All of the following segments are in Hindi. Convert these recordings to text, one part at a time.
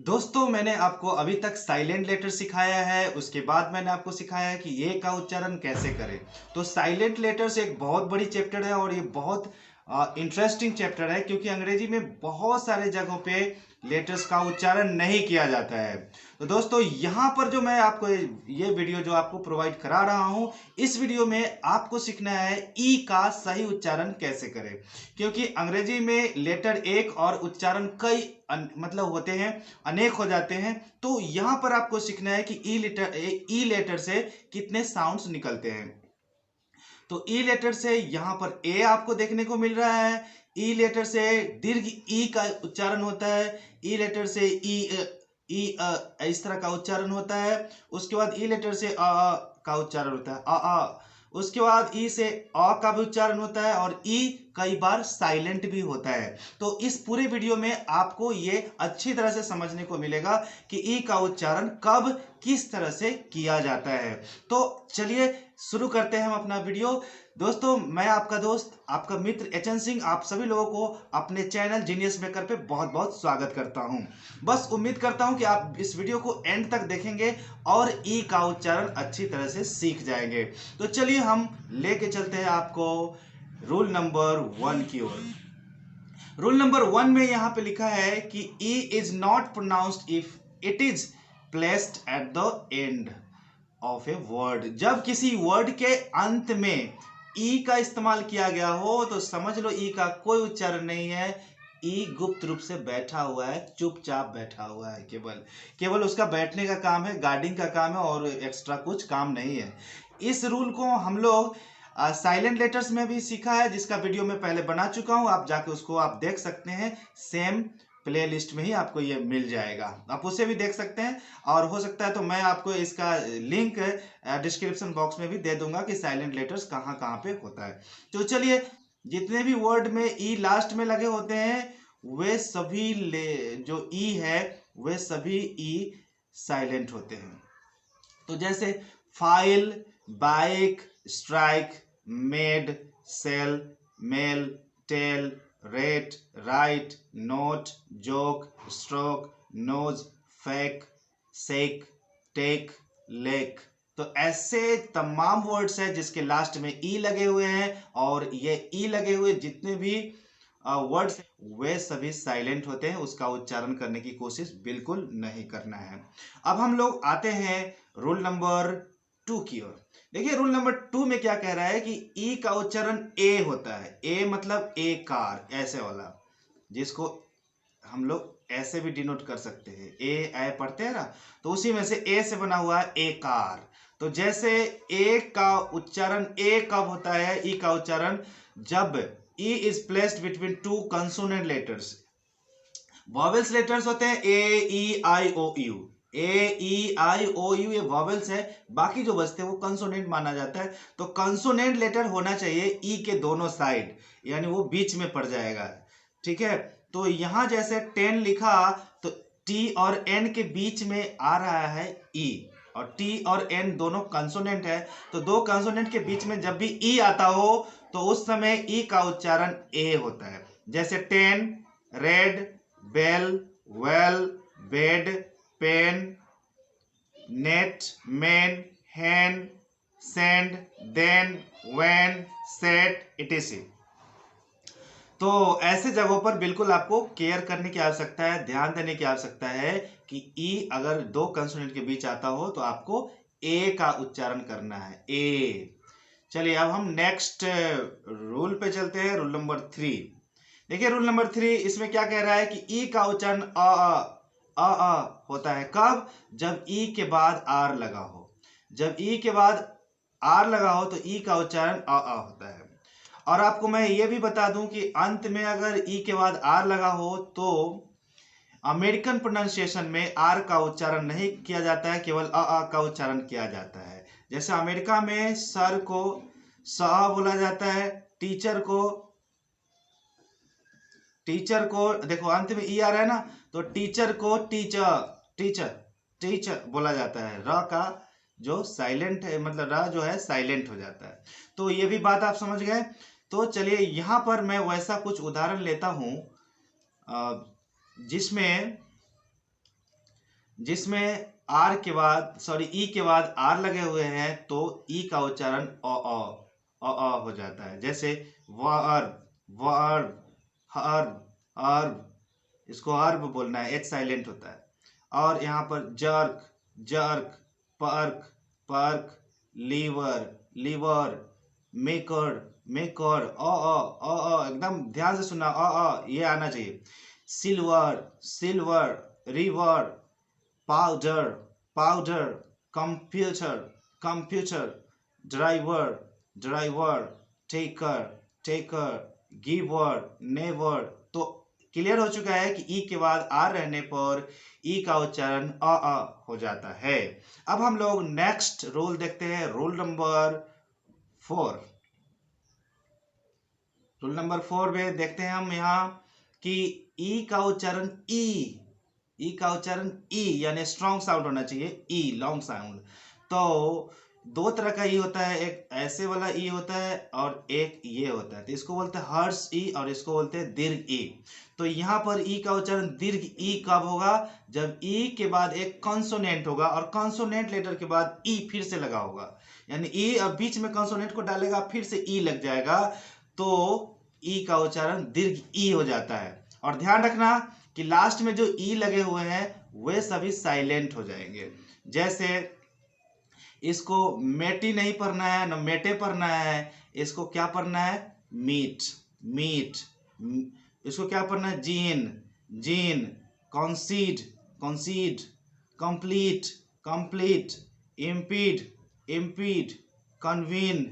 दोस्तों मैंने आपको अभी तक साइलेंट लेटर सिखाया है। उसके बाद मैंने आपको सिखाया है कि ये का उच्चारण कैसे करें। तो साइलेंट लेटर्स एक बहुत बड़ी चैप्टर है और ये बहुत इंटरेस्टिंग चैप्टर है, क्योंकि अंग्रेजी में बहुत सारे जगहों पे लेटर्स का उच्चारण नहीं किया जाता है। तो दोस्तों यहाँ पर जो मैं आपको ये वीडियो जो आपको प्रोवाइड करा रहा हूँ, इस वीडियो में आपको सीखना है ई का सही उच्चारण कैसे करें। क्योंकि अंग्रेजी में लेटर एक और उच्चारण कई मतलब होते हैं, अनेक हो जाते हैं। तो यहां पर आपको सीखना है कि ई लेटर से कितने साउंड्स निकलते हैं। तो ई लेटर से यहां पर ए आपको देखने को मिल रहा है। ई लेटर से दीर्घ ई का उच्चारण होता है। ई लेटर से इस तरह का उच्चारण होता है। उसके बाद ई लेटर से का उच्चारण होता है अ। उसके बाद ई से अ का भी उच्चारण होता है और ई कई बार साइलेंट भी होता है। तो इस पूरे वीडियो में आपको ये अच्छी तरह से समझने को मिलेगा कि ई का उच्चारण कब किस तरह से किया जाता है। तो चलिए शुरू करते हैं हम अपना वीडियो। दोस्तों मैं आपका दोस्त आपका मित्र एचएन सिंह आप सभी लोगों को अपने चैनल जीनियस मेकर पे बहुत बहुत स्वागत करता हूं। बस उम्मीद करता हूं कि आप इस वीडियो को एंड तक देखेंगे और ई का उच्चारण अच्छी तरह से सीख जाएंगे। तो चलिए हम लेके चलते हैं आपको रूल नंबर 1 की ओर। रूल नंबर 1 में यहां पे लिखा है कि E is not pronounced if it is placed at the end of a word. जब किसी वर्ड के अंत में ई का इस्तेमाल किया गया हो तो समझ लो ई का कोई उच्चारण नहीं है। ई गुप्त रूप से बैठा हुआ है, चुपचाप बैठा हुआ है। केवल केवल उसका बैठने का काम है, गार्डिंग का काम है और एक्स्ट्रा कुछ काम नहीं है। इस रूल को हम लोग साइलेंट लेटर्स में भी सीखा है, जिसका वीडियो मैं पहले बना चुका हूं। आप जाके उसको आप देख सकते हैं, सेम प्ले लिस्ट में ही आपको ये मिल जाएगा, आप उसे भी देख सकते हैं। और हो सकता है तो मैं आपको इसका लिंक डिस्क्रिप्शन बॉक्स में भी दे दूंगा कि साइलेंट लेटर्स कहाँ कहाँ पे होता है। तो चलिए, जितने भी वर्ड में ई लास्ट में लगे होते हैं वे सभी जो ई है वे सभी ई साइलेंट होते हैं। तो जैसे file, bike, strike, made, sale, male, tale, rate, write, note, joke, stroke, nose, fake, sake, take, lake. तो ऐसे तमाम वर्ड्स हैं जिसके लास्ट में ई लगे हुए हैं, और ये ई लगे हुए जितने भी वर्ड्स वे सभी साइलेंट होते हैं। उसका उच्चारण करने की कोशिश बिल्कुल नहीं करना है। अब हम लोग आते हैं रूल नंबर 2 की ओर। देखिए रूल नंबर 2 में क्या कह रहा है कि ई का उच्चारण ए होता है। ए मतलब ए कार, ऐसे वाला, जिसको हम लोग ऐसे भी डिनोट कर सकते हैं। ए पढ़ते हैं ना, तो उसी में से ए से बना हुआ है ए कार। तो जैसे ए का उच्चारण ए कब होता है, ई का उच्चारण जब E is placed between two consonant letters. Vowels letters होते हैं A E I O U. A E I O U ये वॉवेल्स है, बाकी जो बचते हैं वो कंसोनेंट माना जाता है। तो कंसोनेंट लेटर होना चाहिए ई के दोनों साइड, यानी वो बीच में पड़ जाएगा। ठीक है, तो यहां जैसे 10 लिखा तो टी और एन के बीच में आ रहा है ई, और टी और एन दोनों कंसोनेंट है। तो दो कंसोनेंट के बीच में जब भी ई आता हो तो उस समय ई का उच्चारण ए होता है। जैसे 10, red, bell, well, bed, pen, net, man, hen, send, then, when, set, ETC. तो ऐसे जगहों पर बिल्कुल आपको केयर करने की आवश्यकता है, ध्यान देने की आवश्यकता है कि ई अगर दो कंसोनेंट के बीच आता हो तो आपको ए का उच्चारण करना है, ए। चलिए अब हम नेक्स्ट रूल पे चलते हैं, रूल नंबर 3। देखिए रूल नंबर 3 इसमें क्या कह रहा है कि ई का उच्चारण होता है कब, जब ई के बाद आर लगा हो। जब ई के बाद आर लगा हो तो ई का उच्चारण होता है। और आपको मैं ये भी बता दूं कि अंत में अगर ई के बाद आर लगा हो तो अमेरिकन प्रोनाउंसिएशन में आर का उच्चारण नहीं किया जाता है, केवल का उच्चारण किया जाता है। जैसे अमेरिका में सर को स बोला जाता है, टीचर को देखो अंत में ई आ रहा है ना, तो टीचर को टीचर टीचर टीचर बोला जाता है। र का जो साइलेंट है, मतलब र जो है साइलेंट हो जाता है। तो ये भी बात आप समझ गए। तो चलिए यहां पर मैं वैसा कुछ उदाहरण लेता हूं जिसमें जिसमें आर के बाद सॉरी ई के बाद आर लगे हुए हैं तो ई का उच्चारण अ हो जाता है। जैसे वर्ब वर्ब हर्ब अर्ब, इसको हर्ब बोलना है, एच साइलेंट होता है। और यहाँ पर jerk jerk perk perk lever lever maker maker एकदम ध्यान से सुनना, ये आना चाहिए। Silver silver river powder powder computer computer driver driver taker taker giver never. तो क्लियर हो चुका है कि ई के बाद आर रहने पर ई का उच्चारण हो जाता है। अब हम लोग नेक्स्ट रूल देखते हैं, रूल नंबर 4। रूल नंबर 4 में देखते हैं हम यहाँ कि ई का उच्चारण ई का उच्चारण ई यानी स्ट्रॉन्ग साउंड होना चाहिए, ई लॉन्ग साउंड। तो दो तरह का ई होता है, एक ऐसे वाला ई होता है और एक ये होता है। तो इसको बोलते हैं हर्ष ई और इसको बोलते हैं दीर्घ ई। तो यहाँ पर ई का उच्चारण दीर्घ ई कब होगा? जब ई के बाद एक कॉन्सोनेंट होगा और कॉन्सोनेंट लेटर के बाद ई फिर से लगा होगा, यानी ई अब बीच में कॉन्सोनेंट को डालेगा फिर से ई लग जाएगा, तो ई का उच्चारण दीर्घ ई हो जाता है। और ध्यान रखना कि लास्ट में जो ई लगे हुए हैं वे सभी साइलेंट हो जाएंगे। जैसे इसको मेटी नहीं पढ़ना है न मेटे पढ़ना है, इसको क्या पढ़ना है? Meet meet. इसको क्या पढ़ना है? Gene gene. Concede concede. Complete complete. Impede impede. Convene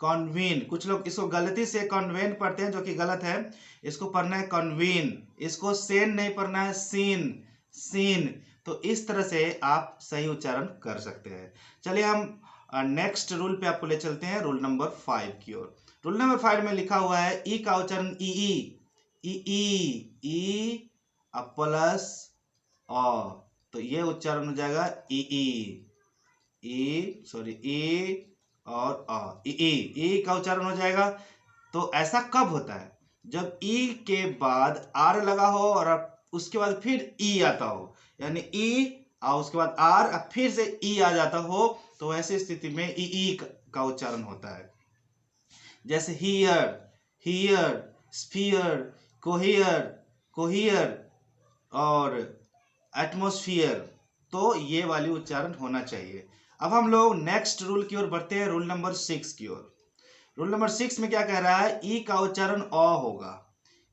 convene. कुछ लोग इसको गलती से कन्वेन पढ़ते हैं जो कि गलत है, इसको पढ़ना है कन्वीन। इसको सेन नहीं पढ़ना है, सीन सीन। तो इस तरह से आप सही उच्चारण कर सकते हैं। चलिए हम नेक्स्ट रूल पे आपको ले चलते हैं, रूल नंबर 5 की ओर। रूल नंबर 5 में लिखा हुआ है ई का उच्चारण ई प्लस अ, तो ये उच्चारण हो जाएगा ई सॉरी ई और अ, ई का उच्चारण हो जाएगा। तो ऐसा कब होता है? जब ई के बाद आर लगा हो और उसके बाद फिर ई आता हो, यानी ई और उसके बाद आर और फिर से ई आ जाता हो, तो ऐसी स्थिति में ई का उच्चारण होता है। जैसे हियर हियर स्फीयर कोहियर कोहियर और एटमॉस्फियर, तो ये वाली उच्चारण होना चाहिए। अब हम लोग नेक्स्ट रूल की ओर बढ़ते हैं, रूल नंबर 6 की ओर। रूल नंबर 6 में क्या कह रहा है? ई का उच्चारण अ होगा।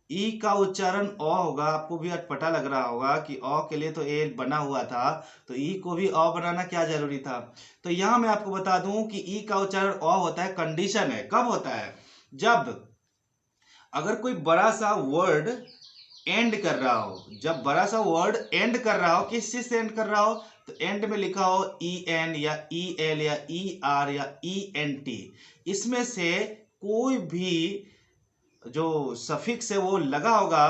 ई का उच्चारण अ होगा। आपको भी पता लग रहा होगा कि अ के लिए तो ए बना हुआ था, तो ई को भी अ बनाना क्या जरूरी था? तो यहां मैं आपको बता दूं कि ई का उच्चारण अ होता है, कंडीशन है। कब होता है? जब अगर कोई बड़ा सा वर्ड एंड कर रहा हो, जब बड़ा सा वर्ड एंड कर रहा हो, किस चीज से एंड कर रहा हो? तो एंड में लिखा हो ई एन या ई एल या ई आर या ई एन टी, इसमें से कोई भी जो सफिक्स है वो लगा होगा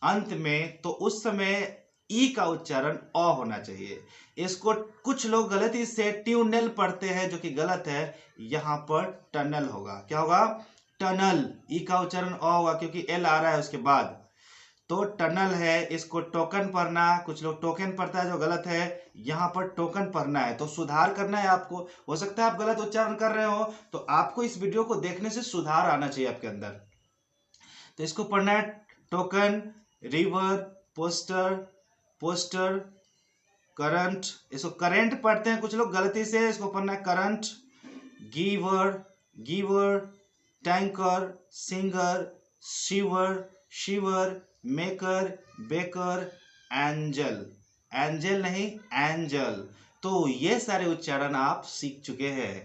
अंत में, तो उस समय ई का उच्चारण अ होना चाहिए। इसको कुछ लोग गलती से ट्यूनल पढ़ते हैं जो कि गलत है। यहां पर टनल होगा। क्या होगा? टनल। ई का उच्चारण अ होगा क्योंकि एल आ रहा है उसके बाद, तो टनल है। इसको टोकन पढ़ना, कुछ लोग टोकन पढ़ता है जो गलत है, यहाँ पर टोकन पढ़ना है। तो सुधार करना है आपको। हो सकता है आप गलत उच्चारण कर रहे हो, तो आपको इस वीडियो को देखने से सुधार आना चाहिए आपके अंदर। तो इसको पढ़ना है token, river, poster poster, current. इसको करंट पढ़ते हैं कुछ लोग गलती से, इसको पढ़ना है current. Giver giver. Tanker, singer, shiver shiver, maker baker, angel angel नहीं एंजल। तो ये सारे उच्चारण आप सीख चुके हैं।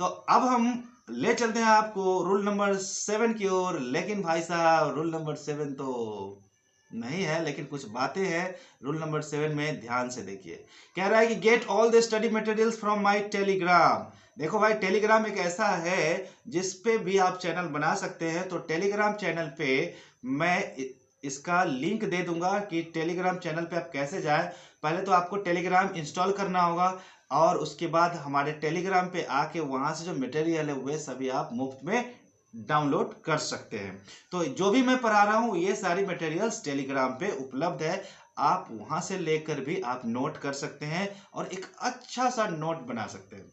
तो अब हम ले चलते हैं आपको रूल नंबर 7 की ओर। लेकिन भाई साहब रूल नंबर 7 तो नहीं है, लेकिन कुछ बातें हैं रूल नंबर 7 में, ध्यान से देखिए। कह रहा है कि get all the study materials from my Telegram. देखो भाई, टेलीग्राम एक ऐसा है जिस पे भी आप चैनल बना सकते हैं। तो टेलीग्राम चैनल पे मैं इसका लिंक दे दूंगा कि टेलीग्राम चैनल पे आप कैसे जाए। पहले तो आपको टेलीग्राम इंस्टॉल करना होगा और उसके बाद हमारे टेलीग्राम पे आके वहां से जो मटेरियल है वे सभी आप मुफ्त में डाउनलोड कर सकते हैं। तो जो भी मैं पढ़ा रहा हूँ ये सारी मटेरियल्स टेलीग्राम पे उपलब्ध है, आप वहां से लेकर भी आप नोट कर सकते हैं और एक अच्छा सा नोट बना सकते हैं।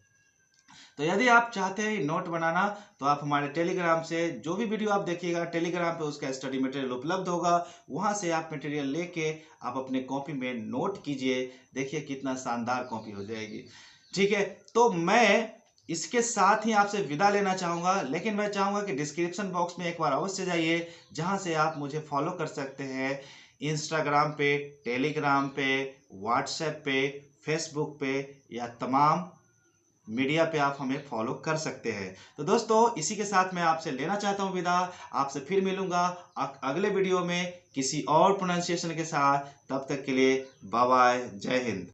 तो यदि आप चाहते हैं नोट बनाना, तो आप हमारे टेलीग्राम से जो भी वीडियो आप देखिएगा टेलीग्राम पे उसका स्टडी मटेरियल उपलब्ध होगा, वहां से आप मटेरियल लेके आप अपने कॉपी में नोट कीजिए। देखिए कितना शानदार कॉपी हो जाएगी। ठीक है, तो मैं इसके साथ ही आपसे विदा लेना चाहूंगा, लेकिन मैं चाहूंगा कि डिस्क्रिप्शन बॉक्स में एक बार अवश्य जाइए, जहां से आप मुझे फॉलो कर सकते हैं इंस्टाग्राम पे, टेलीग्राम पे, व्हाट्सएप पे, फेसबुक पे, या तमाम मीडिया पे आप हमें फॉलो कर सकते हैं। तो दोस्तों इसी के साथ मैं आपसे लेना चाहता हूं विदा। आपसे फिर मिलूंगा अगले वीडियो में किसी और प्रोनाउंसिएशन के साथ। तब तक के लिए बाय बाय, जय हिंद।